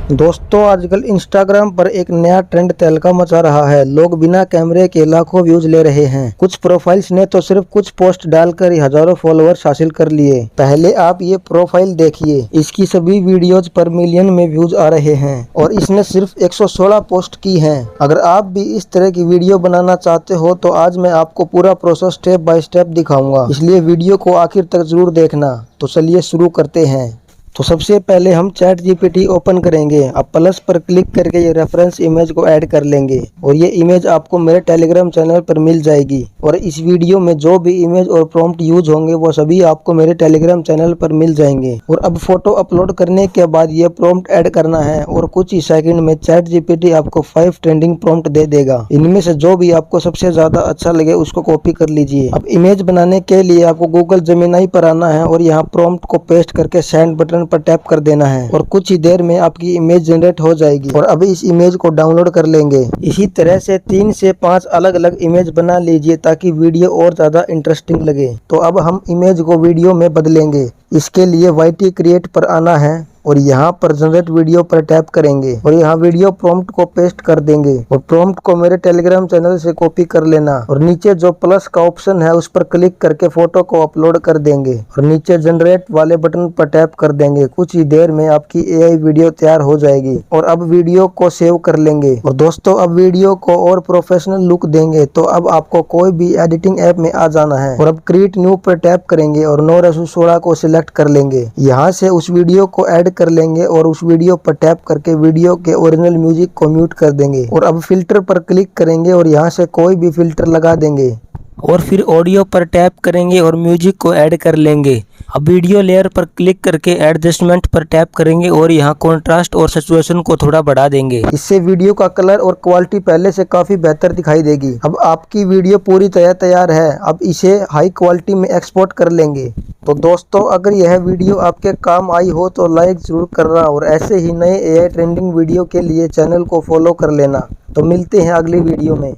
दोस्तों आजकल इंस्टाग्राम पर एक नया ट्रेंड तहलका मचा रहा है। लोग बिना कैमरे के लाखों व्यूज ले रहे हैं। कुछ प्रोफाइल्स ने तो सिर्फ कुछ पोस्ट डालकर ही हजारों फॉलोअर्स हासिल कर लिए। पहले आप ये प्रोफाइल देखिए, इसकी सभी वीडियोज पर मिलियन में व्यूज आ रहे हैं और इसने सिर्फ 116 पोस्ट की हैं। अगर आप भी इस तरह की वीडियो बनाना चाहते हो तो आज मैं आपको पूरा प्रोसेस स्टेप बाय स्टेप दिखाऊंगा, इसलिए वीडियो को आखिर तक जरूर देखना। तो चलिए शुरू करते हैं। तो सबसे पहले हम चैट जीपीटी ओपन करेंगे। अब प्लस पर क्लिक करके ये रेफरेंस इमेज को ऐड कर लेंगे और ये इमेज आपको मेरे टेलीग्राम चैनल पर मिल जाएगी। और इस वीडियो में जो भी इमेज और प्रॉम्प्ट यूज होंगे वो सभी आपको मेरे टेलीग्राम चैनल पर मिल जाएंगे। और अब फोटो अपलोड करने के बाद ये प्रॉम्प्ट ऐड करना है और कुछ ही सेकंड में चैट जीपीटी आपको 5 ट्रेंडिंग प्रॉम्प्ट दे देगा। इनमें से जो भी आपको सबसे ज्यादा अच्छा लगे उसको कॉपी कर लीजिए। अब इमेज बनाने के लिए आपको गूगल जेमिनी पर आना है और यहाँ प्रॉम्प्ट को पेस्ट करके सेंड बटन पर टैप कर देना है और कुछ ही देर में आपकी इमेज जनरेट हो जाएगी। और अभी इस इमेज को डाउनलोड कर लेंगे। इसी तरह से 3 से 5 अलग अलग इमेज बना लीजिए ताकि वीडियो और ज्यादा इंटरेस्टिंग लगे। तो अब हम इमेज को वीडियो में बदलेंगे। इसके लिए YT क्रिएट पर आना है और यहाँ पर जनरेट वीडियो पर टैप करेंगे और यहाँ वीडियो प्रॉम्प्ट को पेस्ट कर देंगे और प्रॉम्प्ट को मेरे टेलीग्राम चैनल से कॉपी कर लेना और नीचे जो प्लस का ऑप्शन है उस पर क्लिक करके फोटो को अपलोड कर देंगे और नीचे जनरेट वाले बटन पर टैप कर देंगे। कुछ ही देर में आपकी AI वीडियो तैयार हो जाएगी और अब वीडियो को सेव कर लेंगे। और दोस्तों अब वीडियो को और प्रोफेशनल लुक देंगे तो अब आपको कोई भी एडिटिंग ऐप में आ जाना है और अब क्रिएट न्यू पर टैप करेंगे और नो रेशो 16 को सिलेक्ट कर लेंगे। यहाँ से उस वीडियो को ऐड कर लेंगे और उस वीडियो पर टैप करके वीडियो के ओरिजिनल म्यूजिक को म्यूट कर देंगे और अब फिल्टर पर क्लिक करेंगे और यहाँ से कोई भी फिल्टर लगा देंगे और फिर ऑडियो पर टैप करेंगे और म्यूजिक को ऐड कर लेंगे। अब वीडियो लेयर पर क्लिक करके एडजस्टमेंट पर टैप करेंगे और यहाँ कॉन्ट्रास्ट और सैचुरेशन को थोड़ा बढ़ा देंगे। इससे वीडियो का कलर और क्वालिटी पहले से काफी बेहतर दिखाई देगी। अब आपकी वीडियो पूरी तरह तैयार है। अब इसे हाई क्वालिटी में एक्सपोर्ट कर लेंगे। तो दोस्तों अगर यह वीडियो आपके काम आई हो तो लाइक जरूर करना और ऐसे ही नए AI ट्रेंडिंग वीडियो के लिए चैनल को फॉलो कर लेना। तो मिलते हैं अगली वीडियो में।